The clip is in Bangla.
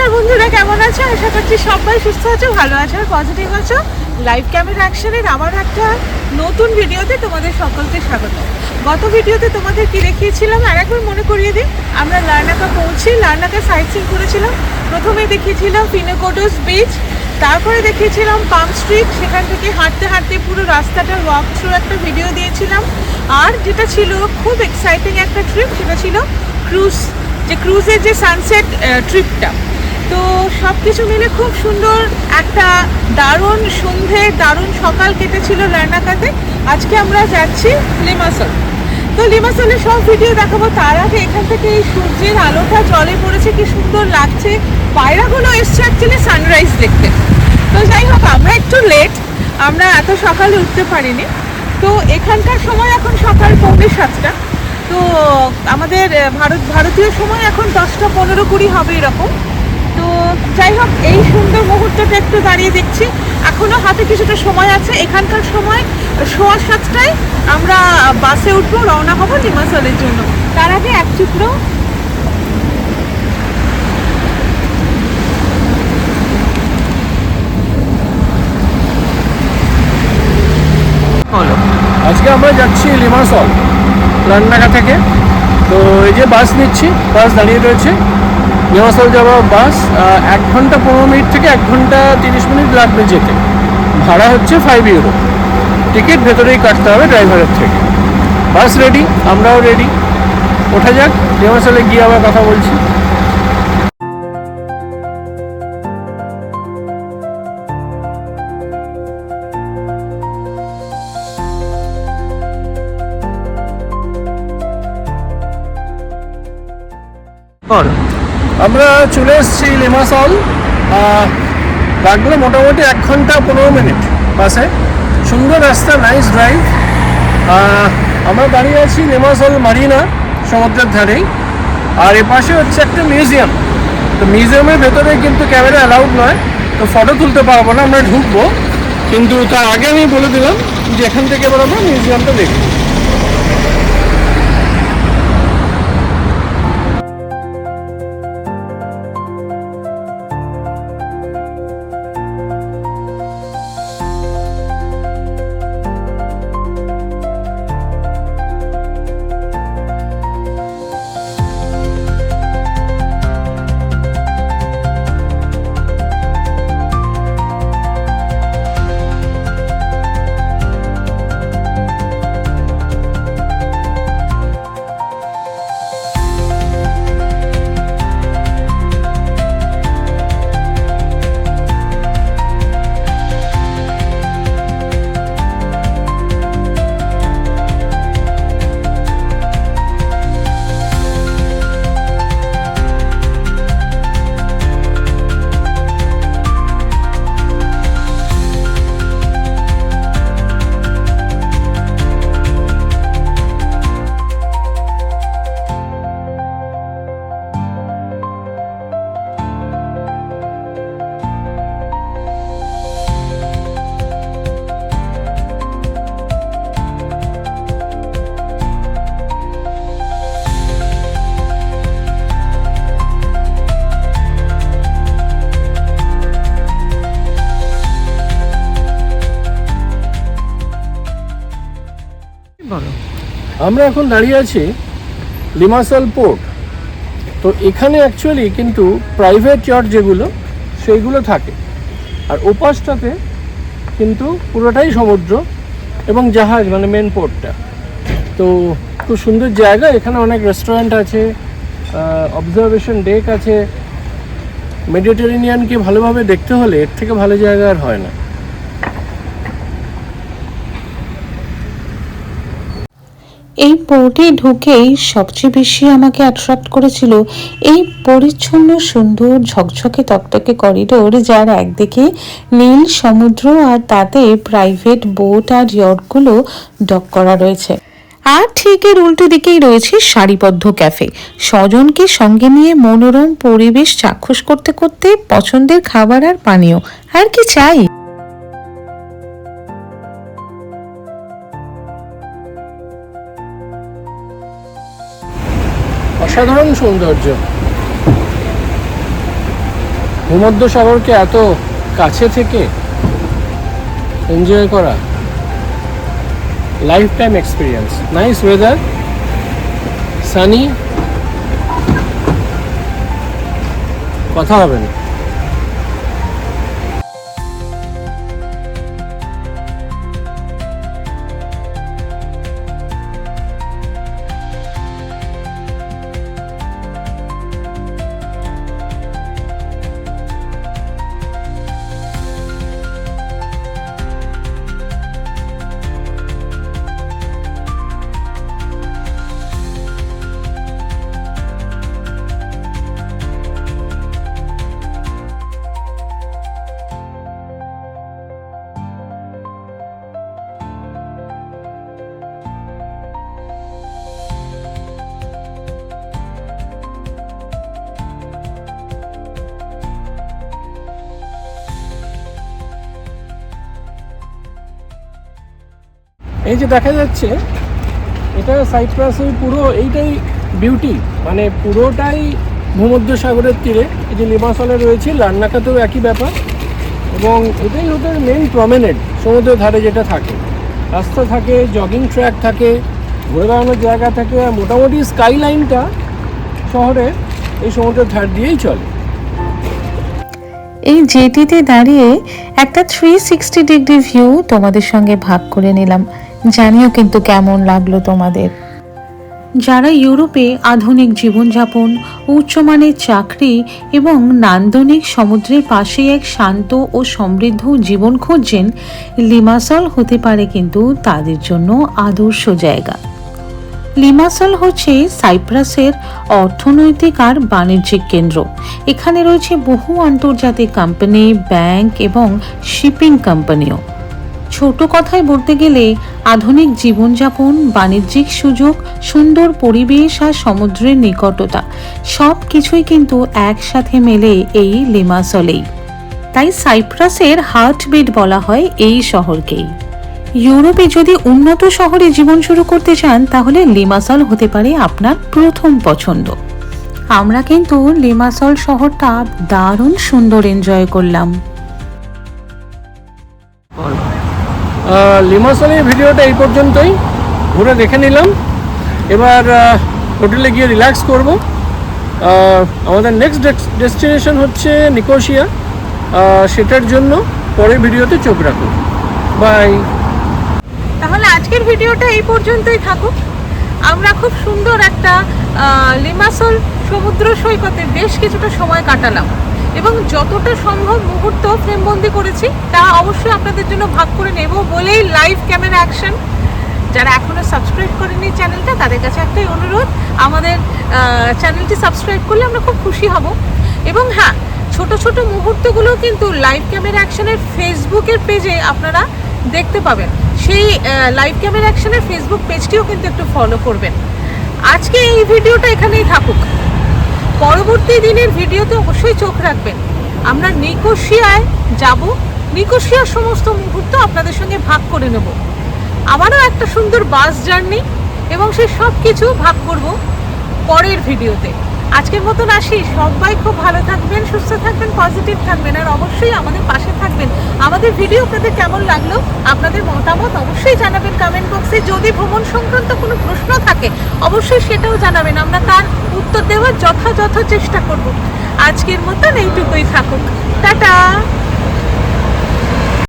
নমস্কার বন্ধুরা, কেমন আছো? আশা করছি সবাই সুস্থ আছো, ভালো আছো আর পজিটিভ আছো। লাইভ ক্যামেরা অ্যাকশনের আমার একটা নতুন ভিডিওতে তোমাদের সকলকে স্বাগত। গত ভিডিওতে তোমাদের কি দেখিয়েছিলাম আর একবার মনে করিয়ে দিই। আমরা লার্নাকা পৌঁছি, লার্নাকা সাইট সিন করেছিলাম। প্রথমে দেখিয়েছিলাম পিনোকোডোস বিচ, তারপরে দেখিয়েছিলাম পাম স্ট্রিট। সেখান থেকে হাঁটতে হাঁটতে পুরো রাস্তাটা ওয়াক থ্রু একটা ভিডিও দিয়েছিলাম। আর যেটা ছিল খুব এক্সাইটিং একটা ট্রিপ, সেটা ছিল ক্রুজের যে সানসেট ট্রিপটা। তো সব কিছু মিলে খুব সুন্দর একটা দারুণ সন্ধে, দারুণ সকাল কেটেছিল লার্নাকাতে। আজকে আমরা যাচ্ছি লিমাসল। তো লিমাসলের সব ভিডিও দেখাবো। তার আগে এখান থেকে এই সূর্যের আলোটা জলে পড়েছে, কি সুন্দর লাগছে। পায়রাগুলো এসছে অ্যাকচুয়ালি সানরাইজ দেখতে। তো যাই হোক, আমরা একটু লেট, আমরা এত সকালে উঠতে পারিনি। তো এখানকার সময় এখন সকাল 6:45। তো আমাদের ভারতীয় সময় এখন 10:15-20 হবে এরকম। তো যাই হোক, এই সুন্দর মুহূর্তটা একটু দাঁড়িয়ে দেখছি। এখনও হাতে কিছুটা সময় আছে। এখানকার সময় 6:15টায় আমরা বাসে উঠবো, রওনা হবো লিমাসলের জন্য। তার আগে এক টুকরো হলো। আজকে আমরা যাচ্ছি লিমাসল লার্নাকা থেকে। তো এই যে বাস নিচ্ছি, বাস দাঁড়িয়ে রয়েছে। লিমাসল যাওয়া বাস 1 ঘন্টা 15 মিনিট থেকে 1 ঘন্টা 30 মিনিট লাগবে যেতে। ভাড়া হচ্ছে 5 ইউরো। টিকিট ভেতরেই কাটতে হবে ড্রাইভারের থেকে। বাস রেডি, আমরাও রেডি। ওঠা যাক, লিমাসলে গিয়ে আবার কথা বলছি। আমরা চলে এসেছি লিমাসল। লাগলো মোটামুটি 1 ঘন্টা 15 মিনিট বাসে। সুন্দর রাস্তা, নাইস ড্রাইভ। আমরা দাঁড়িয়ে আছি লিমাসল মারিনা, সমুদ্রের ধারেই। আর এপাশে হচ্ছে একটা মিউজিয়াম। তো মিউজিয়ামের ভেতরে কিন্তু ক্যামেরা অ্যালাউড নয়, তো ফটো তুলতে পারবো না। আমরা ঢুকবো, কিন্তু তার আগে আমি বলে দিলাম যে এখান থেকে এবার আমরা মিউজিয়ামটা দেখব। আমরা এখন দাঁড়িয়ে আছি লিমাসল পোর্ট। তো এখানে অ্যাকচুয়ালি কিন্তু প্রাইভেট ইয়াট যেগুলো সেইগুলো থাকে, আর ওপাশটাতে কিন্তু পুরোটাই সমুদ্র এবং জাহাজ, মানে মেন পোর্টটা। তো খুব সুন্দর জায়গা। এখানে অনেক রেস্টুরেন্ট আছে, অবজারভেশন ডেক আছে। মেডিটেরেনিয়ানকে ভালোভাবে দেখতে হলে এর থেকে ভালো জায়গা আর হয় না। এই পোর্টে ঢুকেই সবচেয়ে বেশি আমাকে অ্যাট্রাক্ট করেছিল এই পরিচ্ছন্ন, সুন্দর, ঝকঝকে তকতকে করিডোর, যার একদিকে নীল সমুদ্র আর তাতে প্রাইভেট বোট আর ইয়টগুলো ডক করা রয়েছে। আর ঠিক এর উল্টো দিকেই রয়েছে সারিবদ্ধ ক্যাফে। স্বজনকে সঙ্গে নিয়ে মনোরম পরিবেশ চাক্ষুষ করতে করতে পছন্দের খাবার আর পানীয়, আর কি চাই। অসাধারণ সৌন্দর্য। ভূমধ্যসাগরকে এত কাছে থেকে এনজয় করা life time experience. Nice weather, Sunny, কথা হবে না। এই যে দেখা যাচ্ছে এটা সাইপ্রাসের পুরো এইটাই বিউটি, মানে পুরোটাই ভূমধ্যসাগরের তীরে। এই যে লিমাসলে রয়েছে, লার্নাকাতেও একই ব্যাপার, এবং এটাই ওদের মেন প্রমেনেড, সমুদ্রের ধারে যেটা থাকে। রাস্তা থাকে, জগিং ট্র্যাক থাকে, ঘুরে বেড়ানোর জায়গা থাকে, আর মোটামুটি স্কাই লাইনটা শহরে এই সমুদ্রের ধার দিয়েই চলে। এই জেটিতে দাঁড়িয়ে একটা 360 ডিগ্রি ভিউ তোমাদের সঙ্গে ভাগ করে নিলাম। জানিও কিন্তু কেমন লাগলো তোমাদের। যারা ইউরোপে আধুনিক জীবনযাপন, উচ্চমানের চাকরি এবং নান্দনিক সমুদ্রের পাশে এক শান্ত ও সমৃদ্ধ জীবন খুঁজছেন, লিমাসল হতে পারে কিন্তু তাদের জন্য আদর্শ জায়গা। লিমাসল হচ্ছে সাইপ্রাসের অর্থনৈতিক আর বাণিজ্যিক কেন্দ্র। এখানে রয়েছে বহু আন্তর্জাতিক কোম্পানি, ব্যাংক এবং শিপিং কোম্পানিও। ছোট কথায় বলতে গেলে আধুনিক জীবনযাপন, বাণিজ্যিক সুযোগ, সুন্দর পরিবেশ আর সমুদ্রের নিকটতা সব কিছুই কিন্তু একসাথে মেলে এই লিমাসলেই। তাই সাইপ্রাসের হার্টবিট বলা হয় এই শহরকেই। ইউরোপে যদি উন্নত শহরে জীবন শুরু করতে চান তাহলে লিমাসল হতে পারে আপনার প্রথম পছন্দ। আমরা কিন্তু লিমাসল শহরটা দারুণ সুন্দর এনজয় করলাম। লিমাসলের ভিডিওটা এই পর্যন্তই, ঘুরে দেখে নিলাম। এবার হোটেলে গিয়ে রিল্যাক্স করব। আমাদের নেক্সট ডেস্টিনেশন হচ্ছে নিকোসিয়া, সেটার জন্য পরের ভিডিওতে চোখ রাখুন। বাই। তাহলে আজকের ভিডিওটা এই পর্যন্তই থাকুক। আমরা খুব সুন্দর একটা লিমাসল সমুদ্র সৈকতে বেশ কিছুটা সময় কাটালাম এবং যতটা সম্ভব মুহূর্ত ফ্রেমবন্দি করেছি তা অবশ্যই আপনাদের জন্য ভাগ করে নেব বলেই লাইভ ক্যামেরা অ্যাকশন। যারা এখনও সাবস্ক্রাইব করেনি চ্যানেলটা, তাদের কাছে একটাই অনুরোধ, আমাদের চ্যানেলটি সাবস্ক্রাইব করলে আমরা খুব খুশি হব। এবং হ্যাঁ, ছোট ছোট মুহূর্তগুলো কিন্তু লাইভ ক্যামেরা অ্যাকশনের ফেসবুকের পেজে আপনারা দেখতে পাবেন। সেই লাইভ ক্যামেরা অ্যাকশনের ফেসবুক পেজটিও কিন্তু একটু ফলো করবেন। আজকে এই ভিডিওটা এখানেই থাকুক, পরবর্তী দিনের ভিডিওতে অবশ্যই চোখ রাখবেন। আমরা নিকোসিয়ায় যাব, নিকোসিয়ার সমস্ত মুহূর্ত আপনাদের সঙ্গে ভাগ করে নেব। আমারও একটা সুন্দর বাস জার্নি এবং সেই সব কিছু ভাগ করব পরের ভিডিওতে। আজকের মতন আসি, সবাই খুব ভালো থাকবেন, সুস্থ থাকবেন, পজিটিভ থাকবেন, আর অবশ্যই আমাদের পাশে থাকবেন। আমাদের ভিডিও আপনাদের কেমন লাগলো, আপনাদের মতামত অবশ্যই জানাবেন কমেন্ট বক্সে। যদি ভ্রমণ সংক্রান্ত কোনো প্রশ্ন থাকে অবশ্যই সেটাও জানাবেন, আমরা তার উত্তর দেওয়ার যথাযথ চেষ্টা করব। আজকের মতন এইটুকুই থাকুক, টাটা।